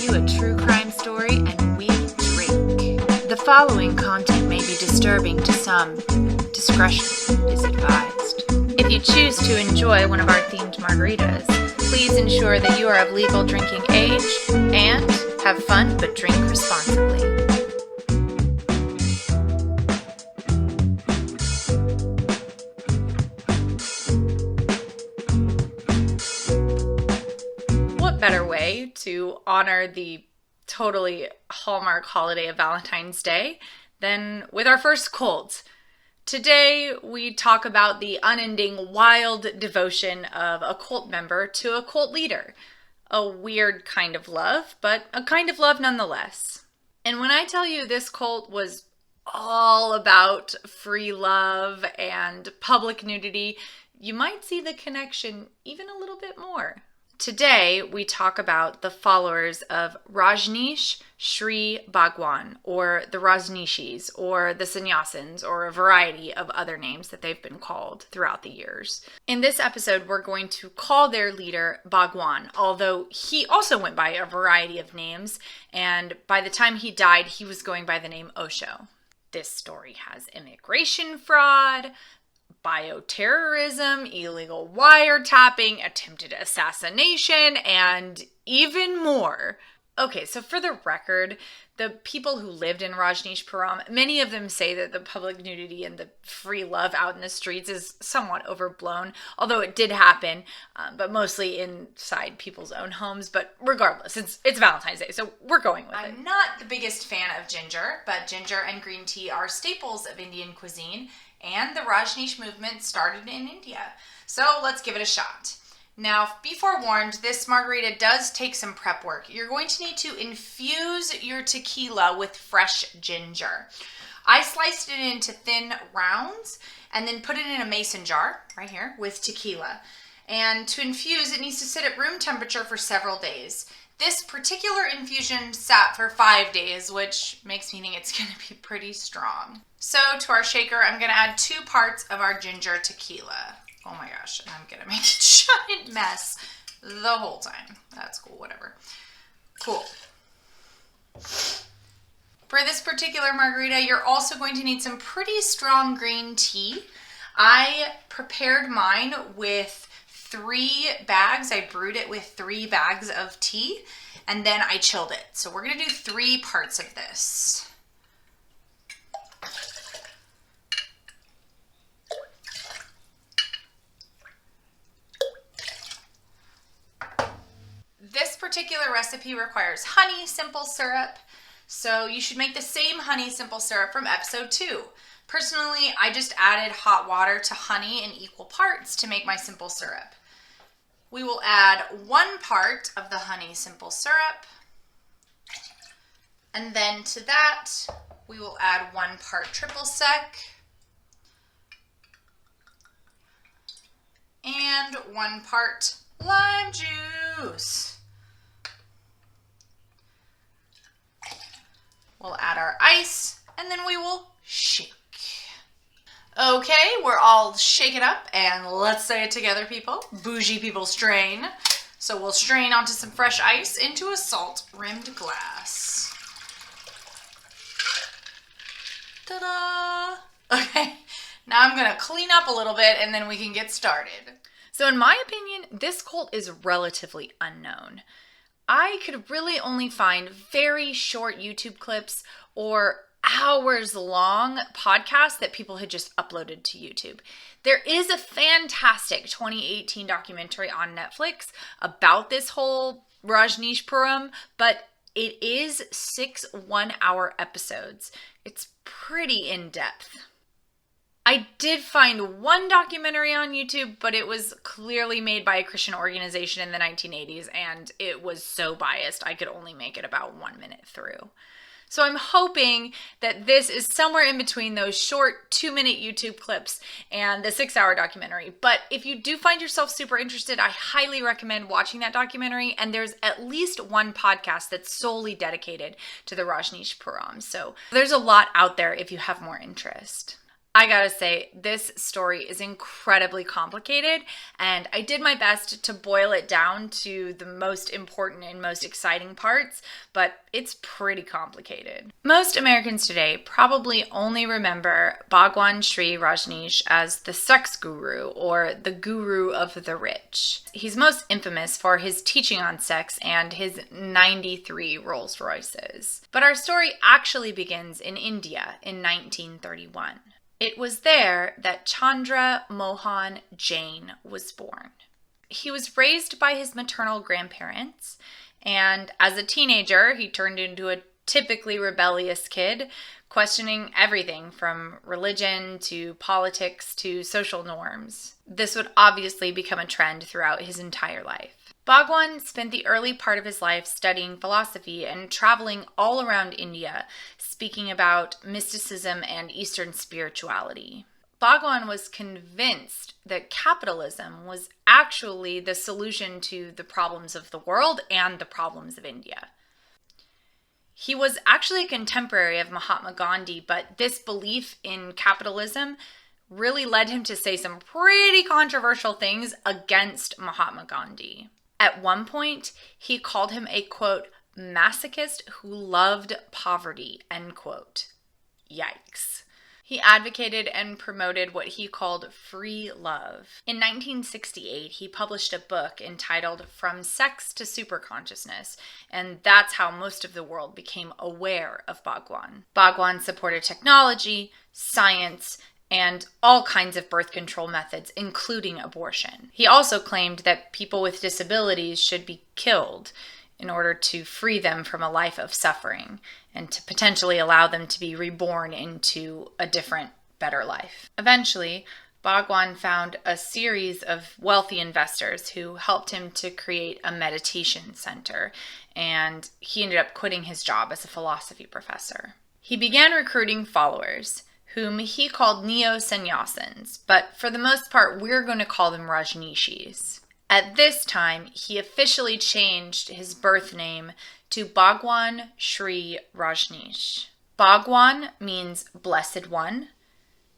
you a true crime story and we drink. The following content may be disturbing to some. Discretion is advised. If you choose to enjoy one of our themed margaritas, please ensure that you are of legal drinking age and have fun but drink responsibly. What better way to honor the totally hallmark holiday of Valentine's Day than with our first cult? Today, we talk about the unending wild devotion of a cult member to a cult leader. A weird kind of love, but a kind of love nonetheless. And when I tell you this cult was all about free love and public nudity, you might see the connection even a little bit more. Today, we talk about the followers of Rajneesh Shri Bhagwan, or the Rajneeshis, or the Sannyasins, or a variety of other names that they've been called throughout the years. In this episode, we're going to call their leader Bhagwan, although he also went by a variety of names, and by the time he died, he was going by the name Osho. This story has immigration fraud, bioterrorism, illegal wiretapping, attempted assassination, and even more. Okay, so for the record, the people who lived in Rajneeshpuram, many of them say that the public nudity and the free love out in the streets is somewhat overblown, although it did happen, but mostly inside people's own homes. But regardless, it's Valentine's Day, so we're going with it. I'm not the biggest fan of ginger, but ginger and green tea are staples of Indian cuisine, and the Rajneesh movement started in India. So let's give it a shot. Now, be forewarned, this margarita does take some prep work. You're going to need to infuse your tequila with fresh ginger. I sliced it into thin rounds and then put it in a mason jar, right here, with tequila. And to infuse, it needs to sit at room temperature for several days. This particular infusion sat for 5 days, which makes me think it's going to be pretty strong. So to our shaker, I'm going to add 2 parts of our ginger tequila. Oh my gosh, and I'm going to make a giant mess the whole time. That's cool, whatever. Cool. For this particular margarita, you're also going to need some pretty strong green tea. I prepared mine with 3 bags. I brewed it with 3 bags of tea, and then I chilled it. So we're going to do 3 parts of this. This particular recipe requires honey simple syrup, so you should make the same honey simple syrup from episode 2. Personally, I just added hot water to honey in equal parts to make my simple syrup. We will add 1 part of the honey simple syrup, and then to that, we will add 1 part triple sec, and 1 part lime juice. We'll add our ice, and then we will shake. Okay, we're all shaken up, and let's say it together, people. Bougie people strain. So we'll strain onto some fresh ice into a salt-rimmed glass. Ta-da! Okay, now I'm gonna clean up a little bit, and then we can get started. So in my opinion, this cult is relatively unknown. I could really only find very short YouTube clips or hours-long podcasts that people had just uploaded to YouTube. There is a fantastic 2018 documentary on Netflix about this whole Rajneeshpuram, but it is 6 one-hour episodes. It's pretty in-depth. I did find 1 documentary on YouTube, but it was clearly made by a Christian organization in the 1980s, and it was so biased I could only make it about 1 minute through. So I'm hoping that this is somewhere in between those short 2-minute YouTube clips and the 6-hour documentary. But if you do find yourself super interested, I highly recommend watching that documentary. And there's at least 1 podcast that's solely dedicated to the Rajneeshpuram. So there's a lot out there if you have more interest. I gotta say, this story is incredibly complicated, and I did my best to boil it down to the most important and most exciting parts, but it's pretty complicated. Most Americans today probably only remember Bhagwan Sri Rajneesh as the sex guru, or the guru of the rich. He's most infamous for his teaching on sex and his 93 Rolls Royces. But our story actually begins in India in 1931. It was there that Chandra Mohan Jain was born. He was raised by his maternal grandparents, and as a teenager, he turned into a typically rebellious kid, questioning everything from religion to politics to social norms. This would obviously become a trend throughout his entire life. Bhagwan spent the early part of his life studying philosophy and traveling all around India, speaking about mysticism and Eastern spirituality. Bhagwan was convinced that capitalism was actually the solution to the problems of the world and the problems of India. He was actually a contemporary of Mahatma Gandhi, but this belief in capitalism really led him to say some pretty controversial things against Mahatma Gandhi. At one point, he called him a, quote, masochist who loved poverty, end quote. Yikes. He advocated and promoted what he called free love. In 1968, he published a book entitled From Sex to Superconsciousness, and that's how most of the world became aware of Bhagwan. Bhagwan supported technology, science, and all kinds of birth control methods, including abortion. He also claimed that people with disabilities should be killed in order to free them from a life of suffering and to potentially allow them to be reborn into a different, better life. Eventually, Bhagwan found a series of wealthy investors who helped him to create a meditation center, and he ended up quitting his job as a philosophy professor. He began recruiting followers, whom he called neo-sannyasins, but for the most part, we're going to call them Rajneeshis. At this time, he officially changed his birth name to Bhagwan Sri Rajneesh. Bhagwan means blessed one.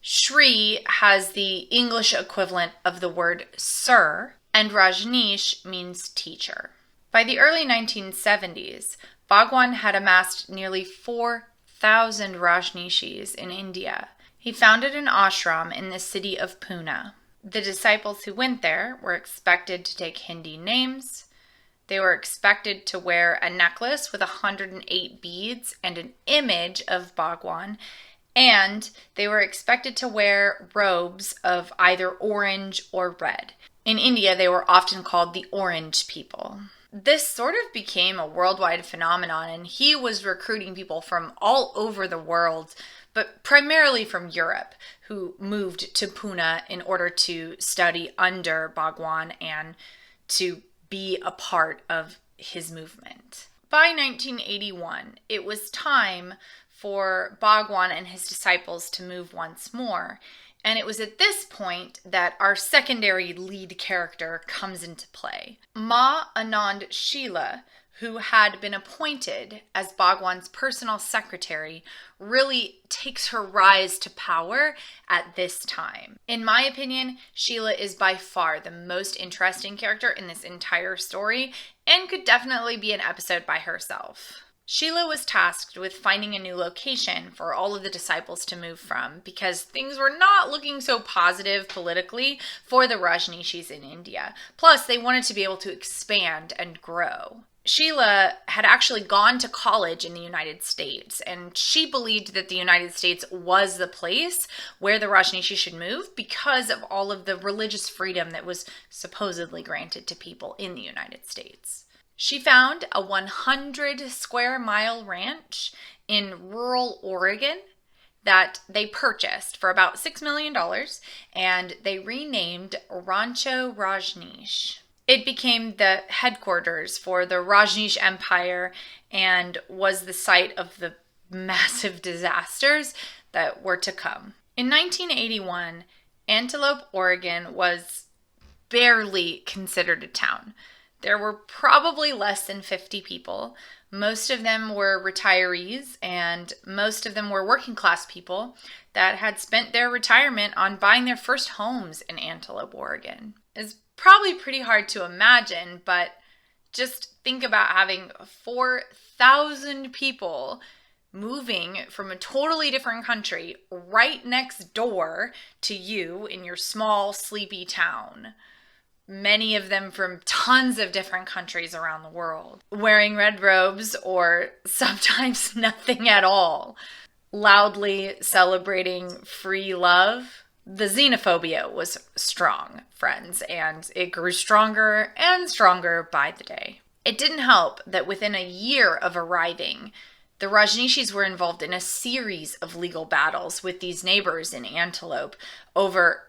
Sri has the English equivalent of the word sir, and Rajneesh means teacher. By the early 1970s, Bhagwan had amassed nearly 4,000 Rajneeshis in India. He founded an ashram in the city of Pune. The disciples who went there were expected to take Hindi names. They were expected to wear a necklace with 108 beads and an image of Bhagwan, and they were expected to wear robes of either orange or red. In India, they were often called the Orange People. This sort of became a worldwide phenomenon, and he was recruiting people from all over the world, but primarily from Europe, who moved to Pune in order to study under Bhagwan and to be a part of his movement. By 1981, it was time for Bhagwan and his disciples to move once more, and it was at this point that our secondary lead character comes into play. Ma Anand Sheela, who had been appointed as Bhagwan's personal secretary, really takes her rise to power at this time. In my opinion, Sheela is by far the most interesting character in this entire story and could definitely be an episode by herself. Sheela was tasked with finding a new location for all of the disciples to move from because things were not looking so positive politically for the Rajneeshis in India. Plus, they wanted to be able to expand and grow. Sheela had actually gone to college in the United States, and she believed that the United States was the place where the Rajneeshis should move because of all of the religious freedom that was supposedly granted to people in the United States. She found a 100 square mile ranch in rural Oregon that they purchased for about $6 million, and they renamed Rancho Rajneesh. It became the headquarters for the Rajneesh Empire and was the site of the massive disasters that were to come. In 1981, Antelope, Oregon was barely considered a town. There were probably less than 50 people. Most of them were retirees, and most of them were working class people that had spent their retirement on buying their first homes in Antelope, Oregon. It's probably pretty hard to imagine, but just think about having 4,000 people moving from a totally different country right next door to you in your small, sleepy town. Many of them from tons of different countries around the world, wearing red robes or sometimes nothing at all, loudly celebrating free love. The xenophobia was strong, friends, and it grew stronger and stronger by the day. It didn't help that within a year of arriving, the Rajneeshis were involved in a series of legal battles with these neighbors in Antelope over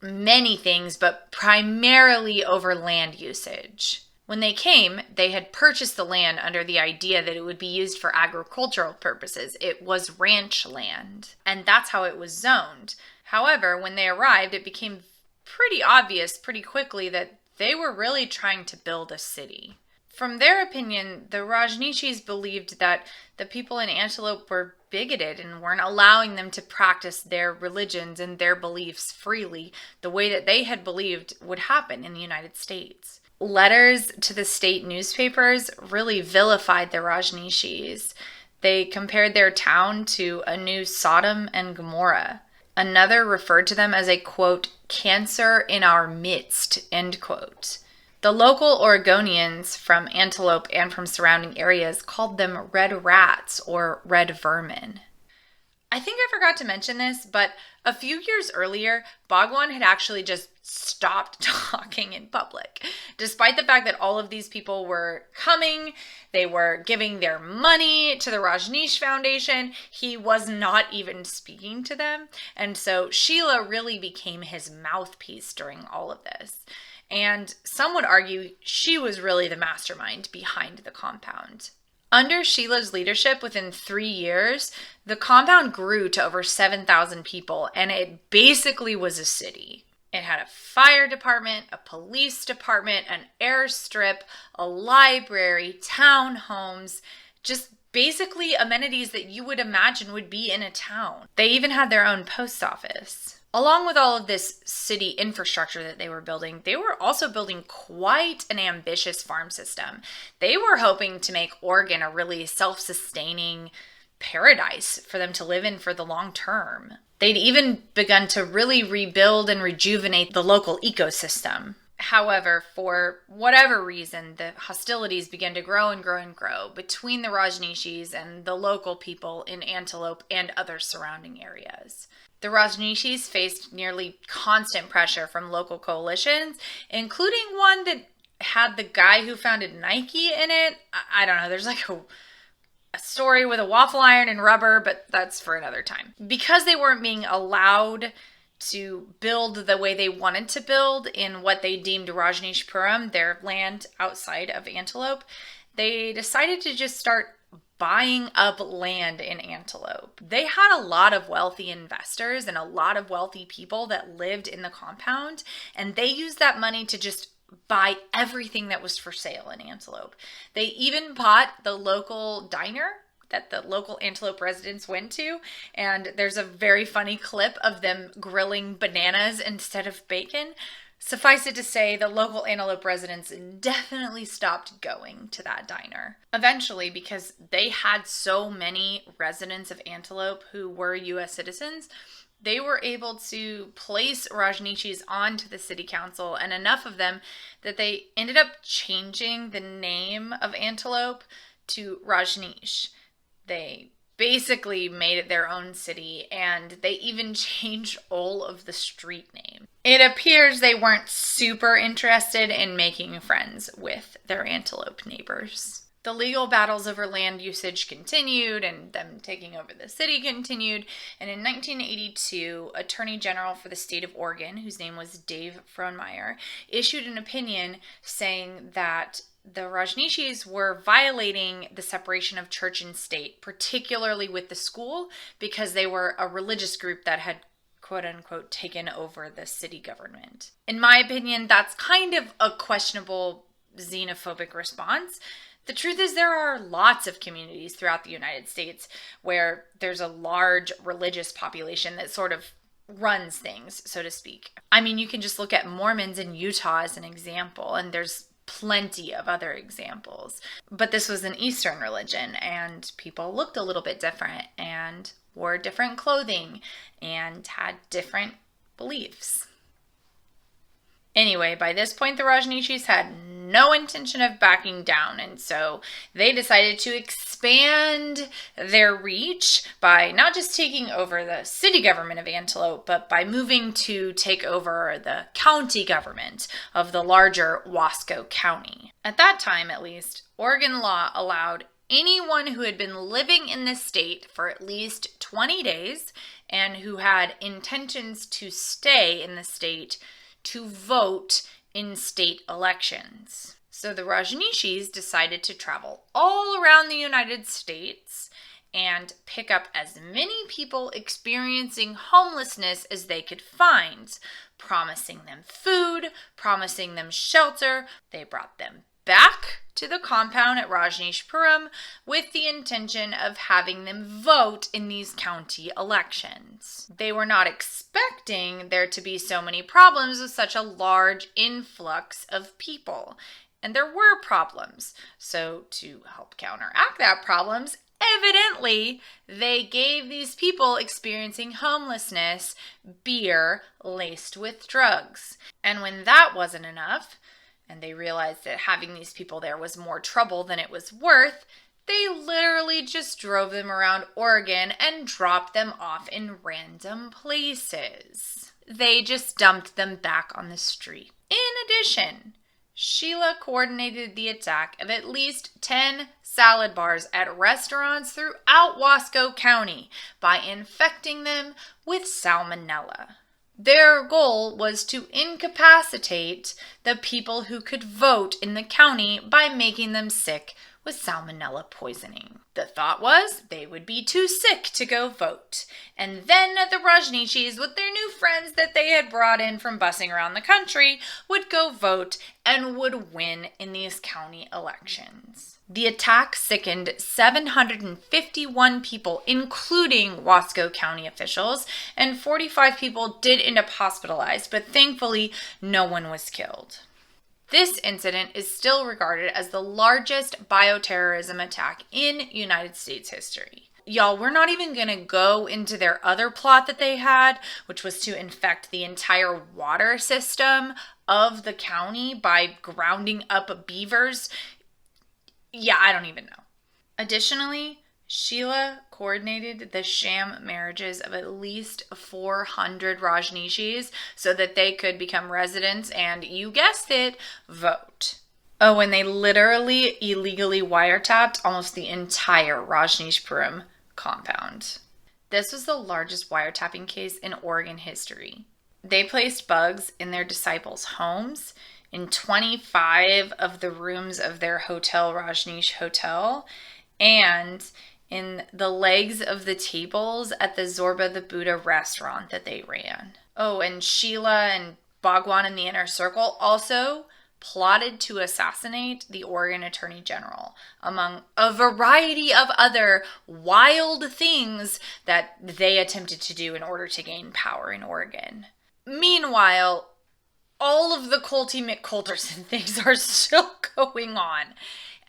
many things, but primarily over land usage. When they came, they had purchased the land under the idea that it would be used for agricultural purposes. It was ranch land, and that's how it was zoned. However, when they arrived, it became pretty obvious pretty quickly that they were really trying to build a city. From their opinion, the Rajneeshis believed that the people in Antelope were bigoted and weren't allowing them to practice their religions and their beliefs freely the way that they had believed would happen in the United States. Letters to the state newspapers really vilified the Rajneeshis. They compared their town to a new Sodom and Gomorrah. Another referred to them as a, quote, cancer in our midst, end quote. The local Oregonians from Antelope and from surrounding areas called them red rats or red vermin. I think I forgot to mention this, but a few years earlier, Bhagwan had actually just stopped talking in public. Despite the fact that all of these people were coming, they were giving their money to the Rajneesh Foundation, he was not even speaking to them. And so Sheela really became his mouthpiece during all of this. And some would argue she was really the mastermind behind the compound. Under Sheela's leadership, within 3 years, the compound grew to over 7,000 people, and it basically was a city. It had a fire department, a police department, an airstrip, a library, townhomes, just basically amenities that you would imagine would be in a town. They even had their own post office. Along with all of this city infrastructure that they were building, they were also building quite an ambitious farm system. They were hoping to make Oregon a really self-sustaining paradise for them to live in for the long term. They'd even begun to really rebuild and rejuvenate the local ecosystem. However, for whatever reason, the hostilities began to grow and grow and grow between the Rajneeshis and the local people in Antelope and other surrounding areas. The Rajneeshis faced nearly constant pressure from local coalitions, including one that had the guy who founded Nike in it. I don't know, there's like a story with a waffle iron and rubber, but that's for another time. Because they weren't being allowed to build the way they wanted to build in what they deemed Rajneeshpuram, their land outside of Antelope, they decided to just start buying up land in Antelope. They had a lot of wealthy investors and a lot of wealthy people that lived in the compound, and they used that money to just buy everything that was for sale in Antelope. They even bought the local diner that the local Antelope residents went to, and there's a very funny clip of them grilling bananas instead of bacon. Suffice it to say, the local Antelope residents definitely stopped going to that diner. Eventually, because they had so many residents of Antelope who were U.S. citizens, they were able to place Rajneeshis onto the city council, and enough of them that they ended up changing the name of Antelope to Rajneesh. They basically made it their own city, and they even changed all of the street name. It appears they weren't super interested in making friends with their Antelope neighbors. The legal battles over land usage continued, and them taking over the city continued, and in 1982, Attorney General for the state of Oregon, whose name was Dave Frohnmeyer, issued an opinion saying that the Rajneeshis were violating the separation of church and state, particularly with the school, because they were a religious group that had quote-unquote taken over the city government. In my opinion, that's kind of a questionable xenophobic response. The truth is there are lots of communities throughout the United States where there's a large religious population that sort of runs things, so to speak. I mean, you can just look at Mormons in Utah as an example, and there's plenty of other examples. But this was an Eastern religion, and people looked a little bit different and wore different clothing and had different beliefs. Anyway, by this point, the Rajneeshis had no intention of backing down, and so they decided to expand their reach by not just taking over the city government of Antelope, but by moving to take over the county government of the larger Wasco County. At that time, at least, Oregon law allowed anyone who had been living in the state for at least 20 days and who had intentions to stay in the state to vote in state elections. So the Rajneeshis decided to travel all around the United States and pick up as many people experiencing homelessness as they could find, promising them food, promising them shelter. They brought them back to the compound at Rajneeshpuram with the intention of having them vote in these county elections. They were not expecting there to be so many problems with such a large influx of people. And there were problems. So to help counteract that problems, evidently, they gave these people experiencing homelessness beer laced with drugs. And when that wasn't enough, and they realized that having these people there was more trouble than it was worth, they literally just drove them around Oregon and dropped them off in random places. They just dumped them back on the street. In addition, Sheela coordinated the attack of at least 10 salad bars at restaurants throughout Wasco County by infecting them with salmonella. Their goal was to incapacitate the people who could vote in the county by making them sick with salmonella poisoning. The thought was they would be too sick to go vote. And then the Rajneeshis, with their new friends that they had brought in from busing around the country, would go vote and would win in these county elections. The attack sickened 751 people, including Wasco County officials, and 45 people did end up hospitalized, but thankfully no one was killed. This incident is still regarded as the largest bioterrorism attack in United States history. Y'all, we're not even going to go into their other plot that they had, which was to infect the entire water system of the county by grounding up beavers. Yeah, I don't even know. Additionally, Sheela coordinated the sham marriages of at least 400 Rajneeshis so that they could become residents and, you guessed it, vote. Oh, and they literally illegally wiretapped almost the entire Rajneeshpuram compound. This was the largest wiretapping case in Oregon history. They placed bugs in their disciples' homes, in 25 of the rooms of their hotel, Rajneesh Hotel, and in the legs of the tables at the Zorba the Buddha restaurant that they ran. Oh, and Sheela and Bhagwan in the inner circle also plotted to assassinate the Oregon Attorney General, among a variety of other wild things that they attempted to do in order to gain power in Oregon. Meanwhile, all of the Colty McColterson things are still going on.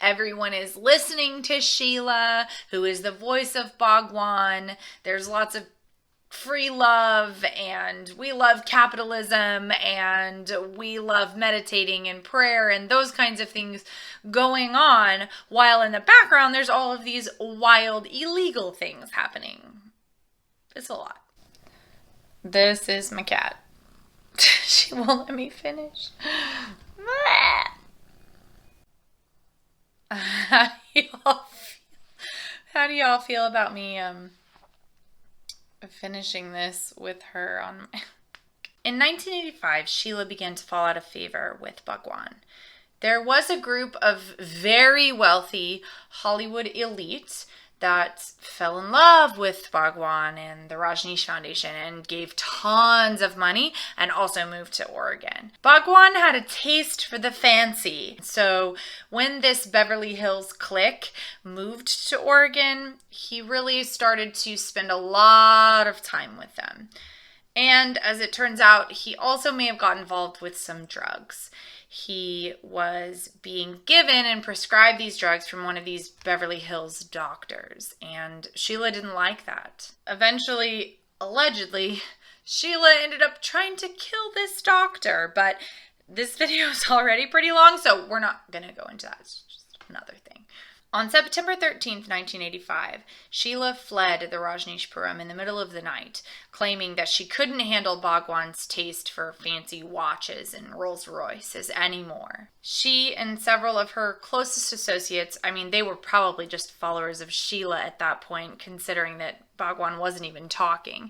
Everyone is listening to Sheela, who is the voice of Bhagwan. There's lots of free love, and we love capitalism, and we love meditating and prayer and those kinds of things going on, while in the background there's all of these wild, illegal things happening. It's a lot. This is my cat. She won't let me finish. How do y'all feel about me finishing this with her on my... In 1985, Sheela began to fall out of favor with Bhagwan. There was a group of very wealthy Hollywood elites that fell in love with Bhagwan and the Rajneesh Foundation and gave tons of money and also moved to Oregon. Bhagwan had a taste for the fancy. So when this Beverly Hills clique moved to Oregon, he really started to spend a lot of time with them. And as it turns out, he also may have got involved with some drugs. He was being given and prescribed these drugs from one of these Beverly Hills doctors, and Sheela didn't like that. Eventually, allegedly, Sheela ended up trying to kill this doctor, but this video is already pretty long, so we're not going to go into that. It's just another thing. On September 13th, 1985, Sheela fled the Rajneeshpuram in the middle of the night, claiming that she couldn't handle Bhagwan's taste for fancy watches and Rolls Royces anymore. She and several of her closest associates, they were probably just followers of Sheela at that point, considering that Bhagwan wasn't even talking,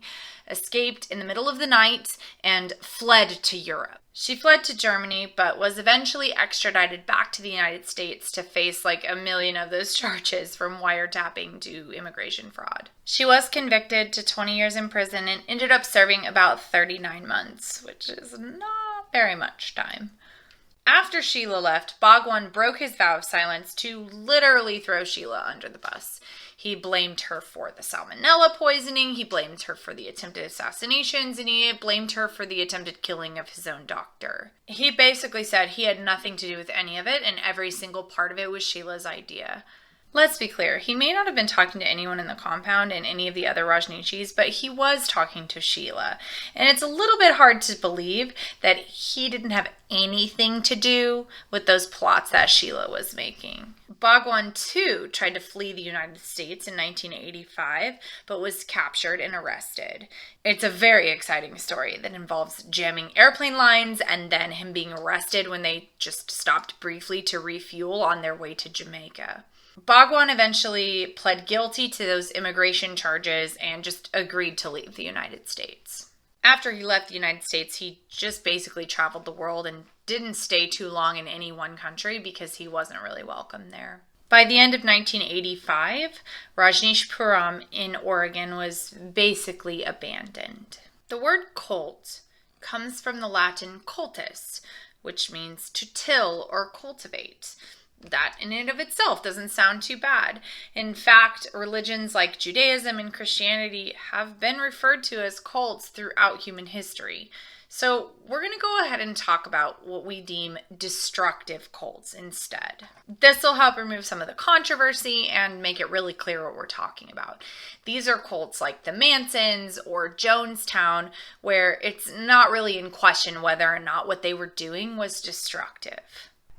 escaped in the middle of the night and fled to Europe. She fled to Germany, but was eventually extradited back to the United States to face like a million of those charges, from wiretapping to immigration fraud. She was convicted to 20 years in prison and ended up serving about 39 months, which is not very much time. After Sheela left, Bhagwan broke his vow of silence to literally throw Sheela under the bus. He blamed her for the salmonella poisoning, he blamed her for the attempted assassinations, and he blamed her for the attempted killing of his own doctor. He basically said he had nothing to do with any of it, and every single part of it was Sheila's idea. Let's be clear, he may not have been talking to anyone in the compound and any of the other Rajneeshis, but he was talking to Sheela. And it's a little bit hard to believe that he didn't have anything to do with those plots that Sheela was making. Bhagwan, too, tried to flee the United States in 1985, but was captured and arrested. It's a very exciting story that involves jamming airplane lines and then him being arrested when they just stopped briefly to refuel on their way to Jamaica. Bhagwan eventually pled guilty to those immigration charges and just agreed to leave the United States. After he left the United States, he just basically traveled the world and didn't stay too long in any one country because he wasn't really welcome there. By the end of 1985, Rajneeshpuram in Oregon was basically abandoned. The word cult comes from the Latin cultus, which means to till or cultivate. That in and of itself doesn't sound too bad. In fact, religions like Judaism and Christianity have been referred to as cults throughout human history. So we're going to go ahead and talk about what we deem destructive cults instead. This will help remove some of the controversy and make it really clear what we're talking about. These are cults like the Mansons or Jonestown, where it's not really in question whether or not what they were doing was destructive.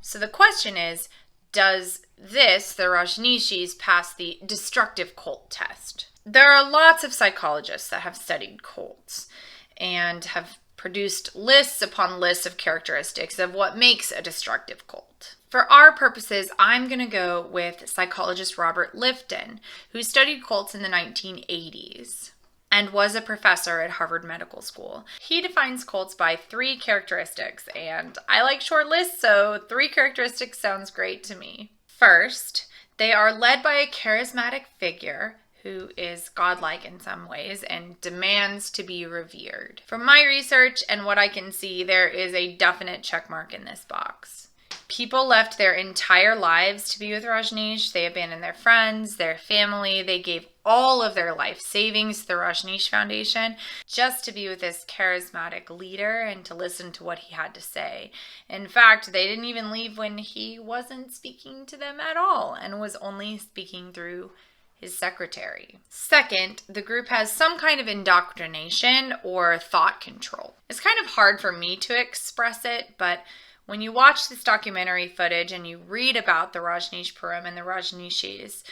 So the question is, does this, the Rajneeshis, pass the destructive cult test? There are lots of psychologists that have studied cults and have produced lists upon lists of characteristics of what makes a destructive cult. For our purposes, I'm going to go with psychologist Robert Lifton, who studied cults in the 1980s and was a professor at Harvard Medical School. He defines cults by 3 characteristics, and I like short lists, so 3 characteristics sounds great to me. First, they are led by a charismatic figure who is godlike in some ways and demands to be revered. From my research and what I can see, there is a definite checkmark in this box. People left their entire lives to be with Rajneesh. They abandoned their friends, their family. They gave all of their life savings to the Rajneesh Foundation just to be with this charismatic leader and to listen to what he had to say. In fact, they didn't even leave when he wasn't speaking to them at all and was only speaking through his secretary. Second, the group has some kind of indoctrination or thought control. It's kind of hard for me to express it, but when you watch this documentary footage and you read about the Rajneeshpuram and the Rajneeshis,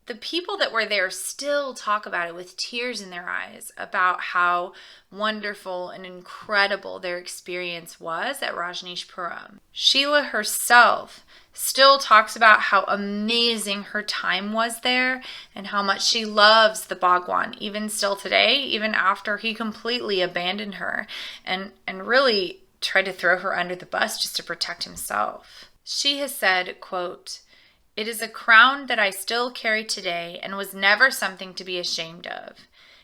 the people that were there still talk about it with tears in their eyes about how wonderful and incredible their experience was at Rajneeshpuram. Sheela herself still talks about how amazing her time was there and how much she loves the Bhagwan, even still today, even after he completely abandoned her and really tried to throw her under the bus just to protect himself. She has said, quote, It is a crown that I still carry today and was never something to be ashamed of.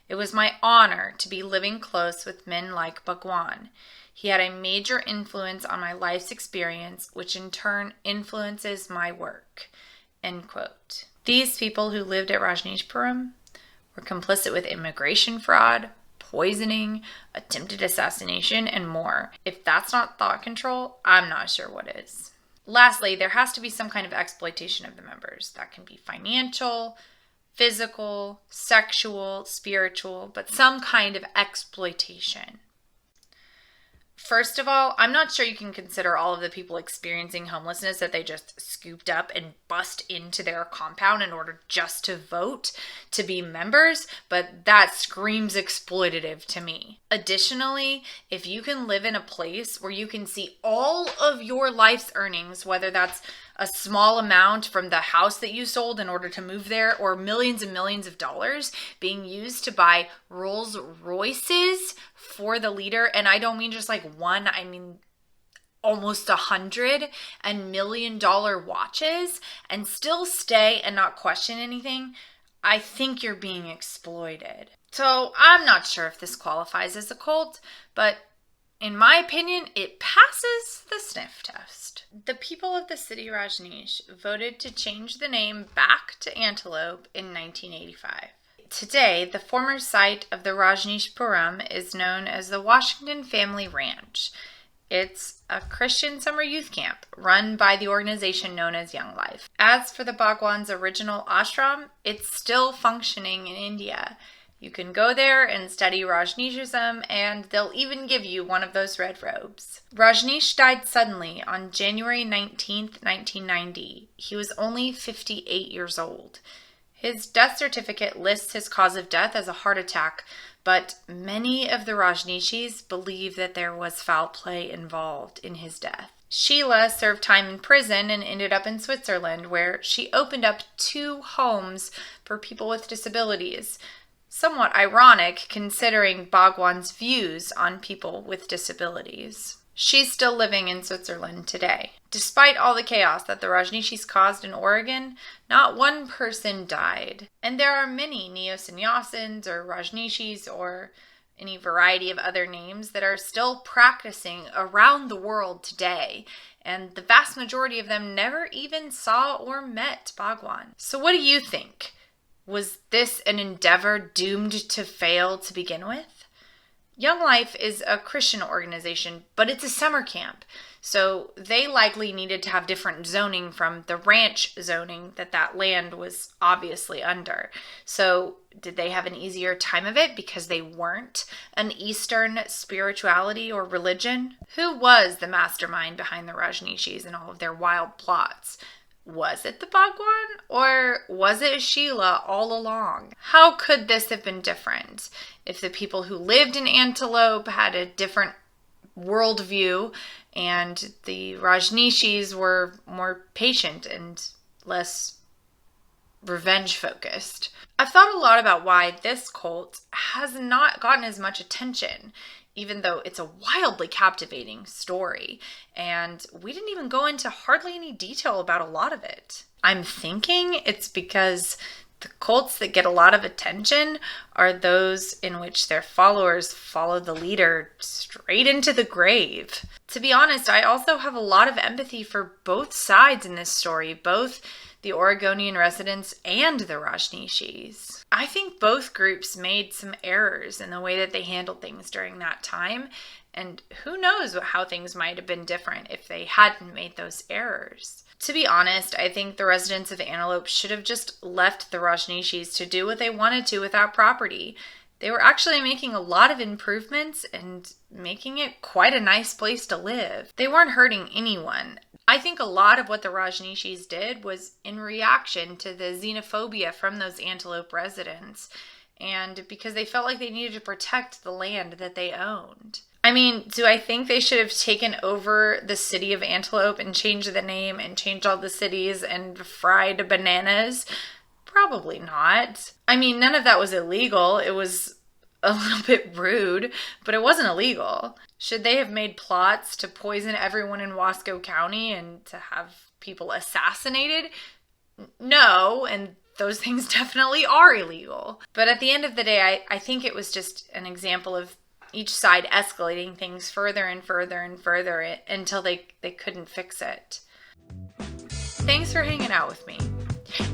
It was my honor to be living close with men like Bhagwan. He had a major influence on my life's experience, which in turn influences my work." End quote. These people who lived at Rajneeshpuram were complicit with immigration fraud, poisoning, attempted assassination, and more. If that's not thought control, I'm not sure what is. Lastly, there has to be some kind of exploitation of the members. That can be financial, physical, sexual, spiritual, but some kind of exploitation. First of all, I'm not sure you can consider all of the people experiencing homelessness that they just scooped up and bust into their compound in order just to vote to be members, but that screams exploitative to me. Additionally, if you can live in a place where you can see all of your life's earnings, whether that's a small amount from the house that you sold in order to move there, or millions and millions of dollars being used to buy Rolls Royces for the leader, and I don't mean just like one, I mean almost 100 and $1 million watches, and still stay and not question anything, I think you're being exploited. So I'm not sure if this qualifies as a cult, but in my opinion, it passes the sniff test. The people of the city Rajneesh voted to change the name back to Antelope in 1985. Today, the former site of the Rajneeshpuram is known as the Washington Family Ranch. It's a Christian summer youth camp run by the organization known as Young Life. As for the Bhagwan's original ashram, it's still functioning in India. You can go there and study Rajneeshism, and they'll even give you one of those red robes. Rajneesh died suddenly on January 19th, 1990. He was only 58 years old. His death certificate lists his cause of death as a heart attack, but many of the Rajneeshis believe that there was foul play involved in his death. Sheela served time in prison and ended up in Switzerland, where she opened up 2 homes for people with disabilities. Somewhat ironic considering Bhagwan's views on people with disabilities. She's still living in Switzerland today. Despite all the chaos that the Rajneeshis caused in Oregon, not one person died. And there are many neo-sannyasins or Rajneeshis or any variety of other names that are still practicing around the world today. And the vast majority of them never even saw or met Bhagwan. So what do you think? Was this an endeavor doomed to fail to begin with? Young Life is a Christian organization, but it's a summer camp, so they likely needed to have different zoning from the ranch zoning that land was obviously under. So did they have an easier time of it because they weren't an Eastern spirituality or religion? Who was the mastermind behind the Rajneeshis and all of their wild plots? Was it the Bhagwan, or was it Sheela all along? How could this have been different if the people who lived in Antelope had a different worldview and the Rajneeshis were more patient and less revenge focused? I've thought a lot about why this cult has not gotten as much attention, even though it's a wildly captivating story, and we didn't even go into hardly any detail about a lot of it. I'm thinking it's because the cults that get a lot of attention are those in which their followers follow the leader straight into the grave. To be honest, I also have a lot of empathy for both sides in this story, both the Oregonian residents and the Rajneeshis. I think both groups made some errors in the way that they handled things during that time, and who knows how things might have been different if they hadn't made those errors. To be honest, I think the residents of Antelope should have just left the Rajneeshis to do what they wanted to with that property. They were actually making a lot of improvements and making it quite a nice place to live. They weren't hurting anyone. I think a lot of what the Rajneeshis did was in reaction to the xenophobia from those Antelope residents, and because they felt like they needed to protect the land that they owned. I mean, do I think they should have taken over the city of Antelope and changed the name and changed all the cities and fried bananas? Probably not. I mean, none of that was illegal. It was a little bit rude, but it wasn't illegal. Should they have made plots to poison everyone in Wasco County and to have people assassinated? No, and those things definitely are illegal. But at the end of the day, I think it was just an example of each side escalating things further and further and further until they couldn't fix it. Thanks for hanging out with me.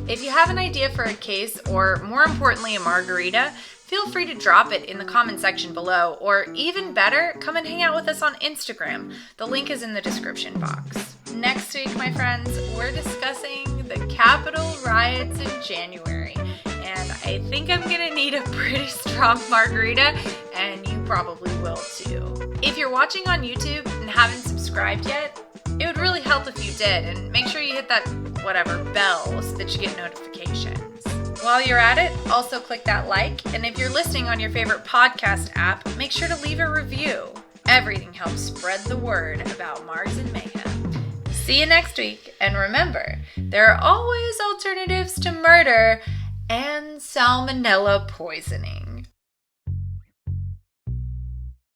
If you have an idea for a case, or more importantly, a margarita, feel free to drop it in the comment section below, or even better, come and hang out with us on Instagram. The link is in the description box. Next week, my friends, we're discussing the Capitol riots in January, and I think I'm gonna need a pretty strong margarita, and you probably will too. If you're watching on YouTube and haven't subscribed yet, it would really help if you did, and make sure you hit that bell so that you get notifications. While you're at it, also click that like, and if you're listening on your favorite podcast app, make sure to leave a review. Everything helps spread the word about Margs and Mayhem. See you next week, and remember, there are always alternatives to murder and salmonella poisoning.